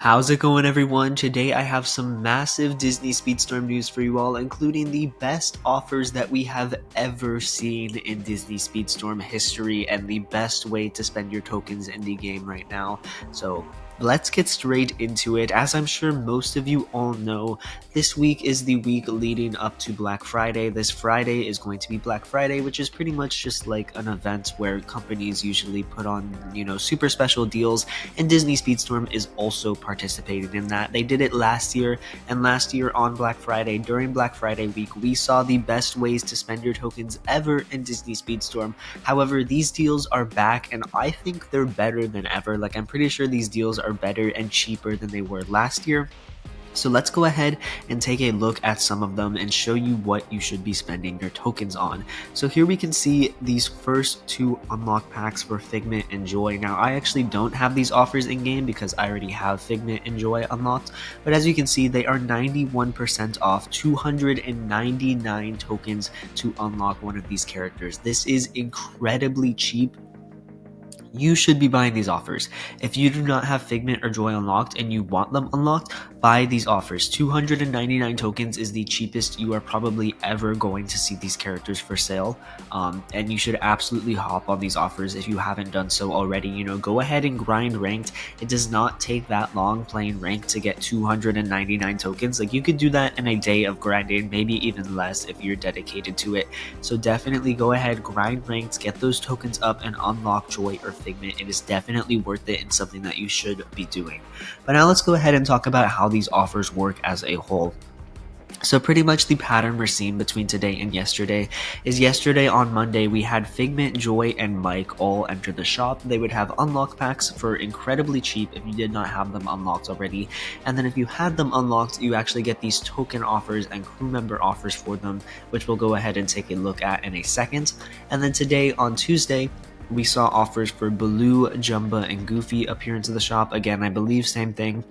How's it going, everyone? Today I have some massive Disney Speedstorm news for you all, including the best offers that we have ever seen in Disney Speedstorm history and the best way to spend your tokens in the game right now. So let's get straight into it. As I'm sure most of you all know, this week is the week leading up to Black Friday. This Friday is going to be Black Friday, which is pretty much just like an event where companies usually put on, super special deals, and Disney Speedstorm is also participating in that. They did it last year, and last year on Black Friday, during Black Friday week, we saw the best ways to spend your tokens ever in Disney Speedstorm. However, these deals are back, and I think they're better than ever. Like, I'm pretty sure these deals are better and cheaper than they were last year. So let's go ahead and take a look at some of them and show you what you should be spending your tokens on. So here we can see these first two unlock packs for Figment and Joy. Now, I actually don't have these offers in game because I already have Figment and Joy unlocked, but as you can see, they are 91% off, 299 tokens to unlock one of these characters. This is incredibly cheap. You should be buying these offers. If you do not have Figment or Joy unlocked and you want them unlocked, buy these offers. 299 tokens is the cheapest you are probably ever going to see these characters for sale, and you should absolutely hop on these offers if you haven't done so already. Go ahead and grind ranked. It does not take that long playing ranked to get 299 tokens. Like, you could do that in a day of grinding, maybe even less if you're dedicated to it. So definitely go ahead, grind ranked, get those tokens up, and unlock Joy or Figment. It is definitely worth it and something that you should be doing. But now let's go ahead and talk about how these offers work as a whole. So pretty much the pattern we're seeing between today and yesterday is yesterday on Monday we had Figment, Joy, and Mike all enter the shop. They would have unlock packs for incredibly cheap if you did not have them unlocked already. And then if you had them unlocked, you actually get these token offers and crew member offers for them, which we'll go ahead and take a look at in a second. And then today on Tuesday, we saw offers for Baloo, Jumba, and Goofy appear into the shop. Again, I believe same thing.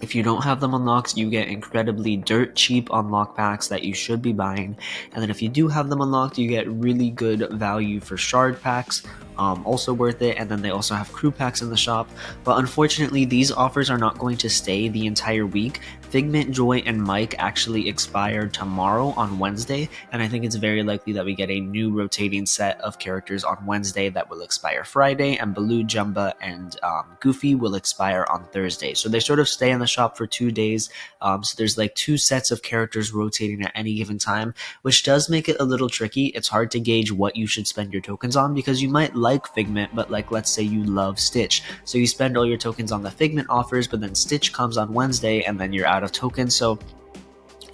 If you don't have them unlocked, you get incredibly dirt cheap unlock packs that you should be buying. And then if you do have them unlocked, you get really good value for shard packs. Also worth it. And then they also have crew packs in the shop. But unfortunately, these offers are not going to stay the entire week. Figment, Joy, and Mike actually expire tomorrow on Wednesday, and I think it's very likely that we get a new rotating set of characters on Wednesday that will expire Friday, and Baloo, Jumba, and Goofy will expire on Thursday. So they sort of stay in the shop for 2 days. So there's like 2 sets of characters rotating at any given time, which does make it a little tricky. It's hard to gauge what you should spend your tokens on because you might like Figment, but like, let's say you love Stitch. So you spend all your tokens on the Figment offers, but then Stitch comes on Wednesday and then you're out of tokens. So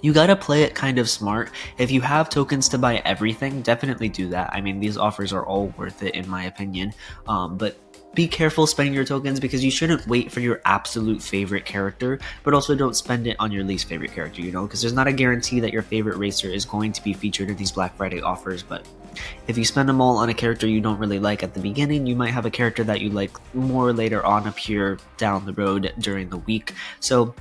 you gotta play it kind of smart. If you have tokens to buy everything, definitely do that. I mean, these offers are all worth it in my opinion, but be careful spending your tokens because you shouldn't wait for your absolute favorite character, but also don't spend it on your least favorite character, because there's not a guarantee that your favorite racer is going to be featured in these Black Friday offers. But if you spend them all on a character you don't really like at the beginning, you might have a character that you like more later on appear down the road during the week. So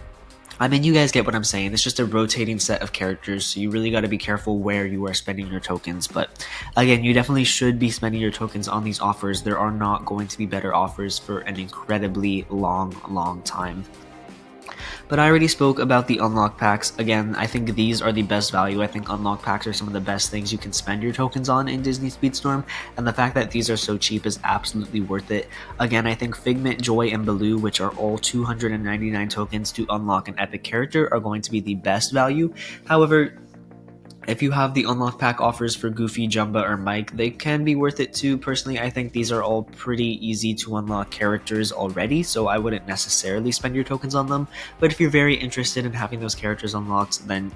I mean, you guys get what I'm saying. It's just a rotating set of characters, so you really got to be careful where you are spending your tokens. But again, you definitely should be spending your tokens on these offers. There are not going to be better offers for an incredibly long time. But I already spoke about the unlock packs. Again, I think these are the best value. I think unlock packs are some of the best things you can spend your tokens on in Disney Speedstorm, and the fact that these are so cheap is absolutely worth it. Again, I think Figment, Joy, and Baloo, which are all 299 tokens to unlock an epic character, are going to be the best value. However, if you have the unlock pack offers for Goofy, Jumba, or Mike, they can be worth it too. Personally, I think these are all pretty easy to unlock characters already, so I wouldn't necessarily spend your tokens on them. But if you're very interested in having those characters unlocked, then,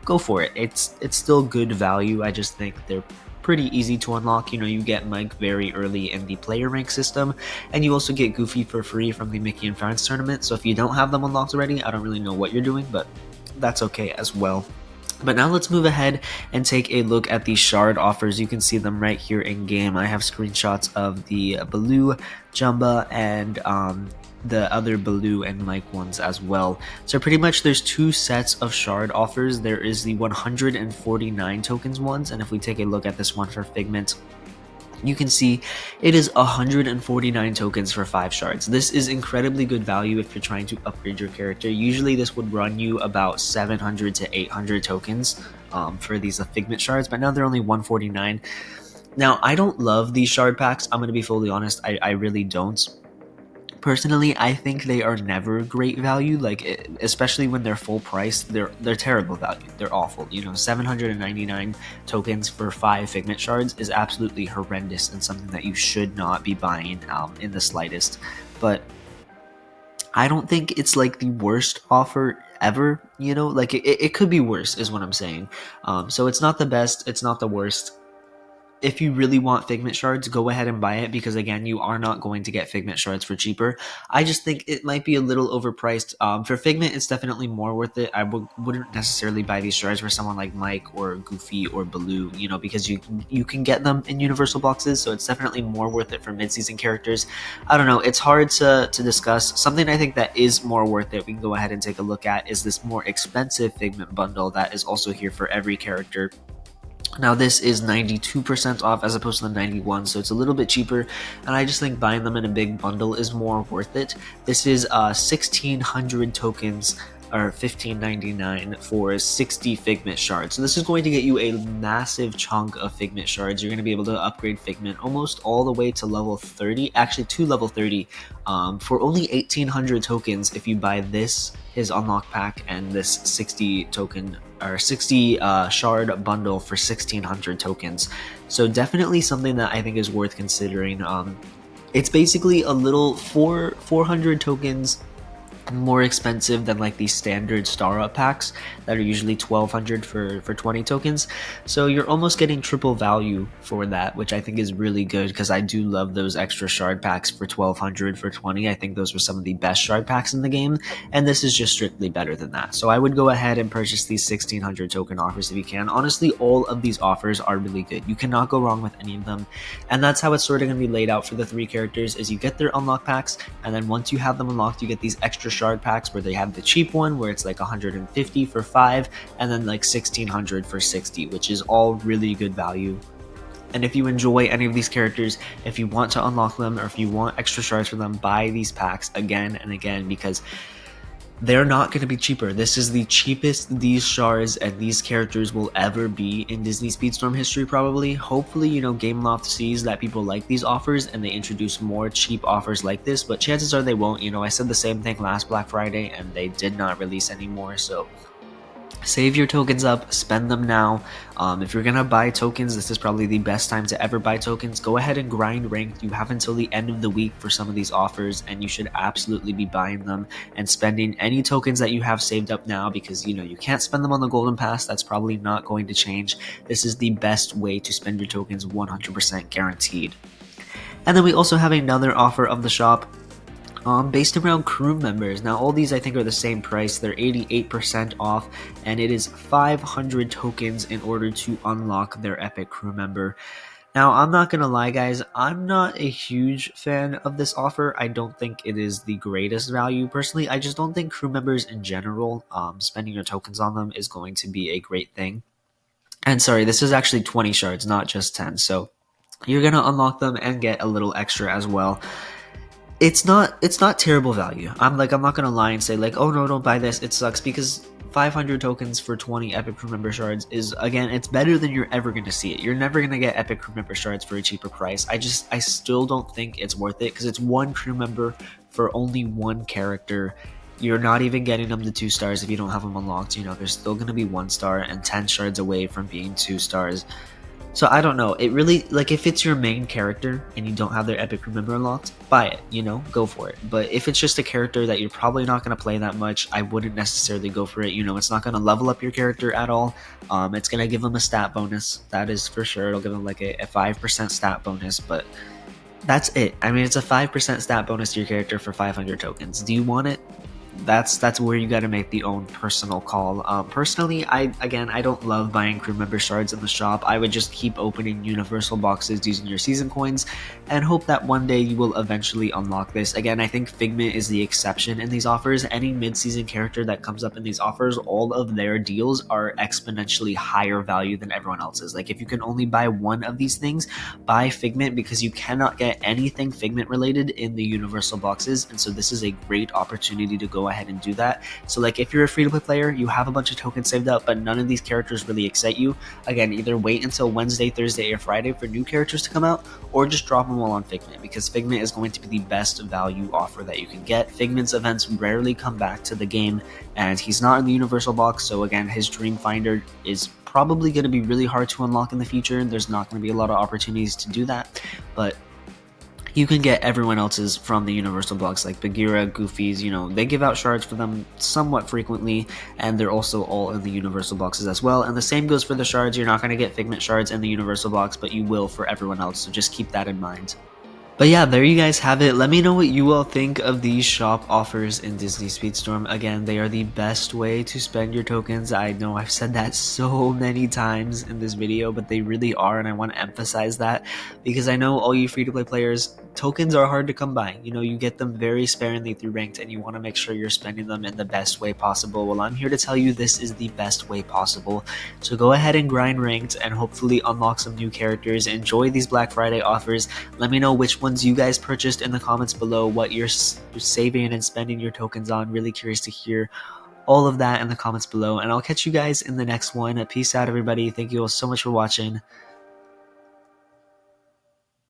go for it. It's still good value. I just think they're pretty easy to unlock. You get Mike very early in the player rank system, and you also get Goofy for free from the Mickey and Friends tournament. So if you don't have them unlocked already, I don't really know what you're doing, but that's okay as well. But now let's move ahead and take a look at the shard offers. You can see them right here in game. I have screenshots of the Baloo, Jumba, and the other Baloo and Mike ones as well. So pretty much there's 2 sets of shard offers. There is the 149 tokens ones, and if we take a look at this one for Figment, you can see it is 149 tokens for 5 shards. This is incredibly good value if you're trying to upgrade your character. Usually this would run you about 700 to 800 tokens for these Figment shards, but now they're only 149. Now, I don't love these shard packs. I'm going to be fully honest. I really don't. Personally, I think they are never great value. Like, especially when they're full price, they're terrible value. They're awful. 799 tokens for 5 Figment shards is absolutely horrendous and something that you should not be buying in the slightest. But I don't think it's like the worst offer ever. Like it could be worse, is what I'm saying. So it's not the best. It's not the worst. If you really want Figment shards, go ahead and buy it, because again, you are not going to get Figment shards for cheaper. I just think it might be a little overpriced. For Figment, it's definitely more worth it. I wouldn't necessarily buy these shards for someone like Mike or Goofy or Baloo, because you can get them in universal boxes, so it's definitely more worth it for mid-season characters. I don't know, it's hard to discuss. Something I think that is more worth it, we can go ahead and take a look at, is this more expensive Figment bundle that is also here for every character. Now this is 92% off as opposed to the 91, so it's a little bit cheaper, and I just think buying them in a big bundle is more worth it. This is 1,600 tokens, or 15.99 for 60 Figment shards. So this is going to get you a massive chunk of Figment shards. You're going to be able to upgrade Figment almost all the way to level 30, actually to level 30, for only 1,800 tokens if you buy his unlock pack, and this 60 token or 60 shard bundle for 1,600 tokens. So definitely something that I think is worth considering. It's basically a little 400 tokens more expensive than like these standard star up packs that are usually 1,200 for 20 tokens. So you're almost getting triple value for that, which I think is really good, because I do love those extra shard packs for 1,200 for 20. I think those were some of the best shard packs in the game, and this is just strictly better than that. So I would go ahead and purchase these 1,600 token offers if you can. Honestly, all of these offers are really good. You cannot go wrong with any of them, and that's how it's sort of going to be laid out for the 3 characters. Is you get their unlock packs, and then once you have them unlocked, you get these extra shard packs where they have the cheap one where it's like 150 for 5, and then like 1,600 for 60, which is all really good value. And if you enjoy any of these characters, if you want to unlock them, or if you want extra shards for them, buy these packs again and again, because they're not going to be cheaper. This is the cheapest these shards and these characters will ever be in Disney Speedstorm history, probably. Hopefully, Gameloft sees that people like these offers and they introduce more cheap offers like this, but chances are they won't. I said the same thing last Black Friday and they did not release anymore, so save your tokens up, spend them now. If you're gonna buy tokens, this is probably the best time to ever buy tokens. Go ahead and grind ranked. You have until the end of the week for some of these offers, and you should absolutely be buying them and spending any tokens that you have saved up now, because you can't spend them on the golden pass. That's probably not going to change. This is the best way to spend your tokens, 100% guaranteed. And then we also have another offer of the shop based around crew members. Now all these I think are the same price. They're 88% off, and it is 500 tokens in order to unlock their epic crew member. Now I'm not gonna lie guys, I'm not a huge fan of this offer. I don't think it is the greatest value. Personally, I just don't think crew members in general, spending your tokens on them is going to be a great thing. And sorry, this is actually 20 shards, not just 10, so you're gonna unlock them and get a little extra as well. It's not terrible value. I'm not gonna lie and say like, oh no, don't buy this, it sucks, because 500 tokens for 20 epic crew member shards is, again, it's better than you're ever gonna see it. You're never gonna get epic crew member shards for a cheaper price. I still don't think it's worth it, because it's one crew member for only one character. You're not even getting them to 2 stars if you don't have them unlocked. They're still gonna be 1 star and 10 shards away from being 2 stars. So I don't know, it really, like, if it's your main character and you don't have their epic crew member unlocked, buy it, go for it. But if it's just a character that you're probably not going to play that much, I wouldn't necessarily go for it. It's not going to level up your character at all. It's going to give them a stat bonus, that is for sure. It'll give them like a 5% stat bonus, but that's it. I mean, it's a 5% stat bonus to your character for 500 tokens. Do you want it? that's where you got to make the own personal call. Personally, I don't love buying crew member shards in the shop. I would just keep opening universal boxes using your season coins and hope that one day you will eventually unlock this. Again, I think Figment is the exception in these offers. Any mid-season character that comes up in these offers, all of their deals are exponentially higher value than everyone else's. Like if you can only buy one of these things, buy Figment, because you cannot get anything Figment related in the universal boxes, and so this is a great opportunity to go ahead and do that. So like if you're a free-to-play player, you have a bunch of tokens saved up, but none of these characters really excite you, again, either wait until Wednesday, Thursday, or Friday for new characters to come out, or just drop them all on Figment, because Figment is going to be the best value offer that you can get. Figment's events rarely come back to the game, and he's not in the universal box, so again, his Dream Finder is probably going to be really hard to unlock in the future. There's not going to be a lot of opportunities to do that, but you can get everyone else's from the universal blocks, like Bagheera, Goofy's, they give out shards for them somewhat frequently, and they're also all in the universal boxes as well. And the same goes for the shards. You're not going to get Figment shards in the universal box, but you will for everyone else, so just keep that in mind. But yeah, there you guys have it. Let me know what you all think of these shop offers in Disney Speedstorm. Again, they are the best way to spend your tokens. I know I've said that so many times in this video, but they really are, and I want to emphasize that because I know all you free-to-play players, tokens are hard to come by. You get them very sparingly through ranked, and you want to make sure you're spending them in the best way possible. Well, I'm here to tell you this is the best way possible. So go ahead and grind ranked and hopefully unlock some new characters. Enjoy these Black Friday offers. Let me know which ones you guys purchased in the comments below, what you're saving and spending your tokens on. Really curious to hear all of that in the comments below, and I'll catch you guys in the next one. Peace out, everybody. Thank you all so much for watching.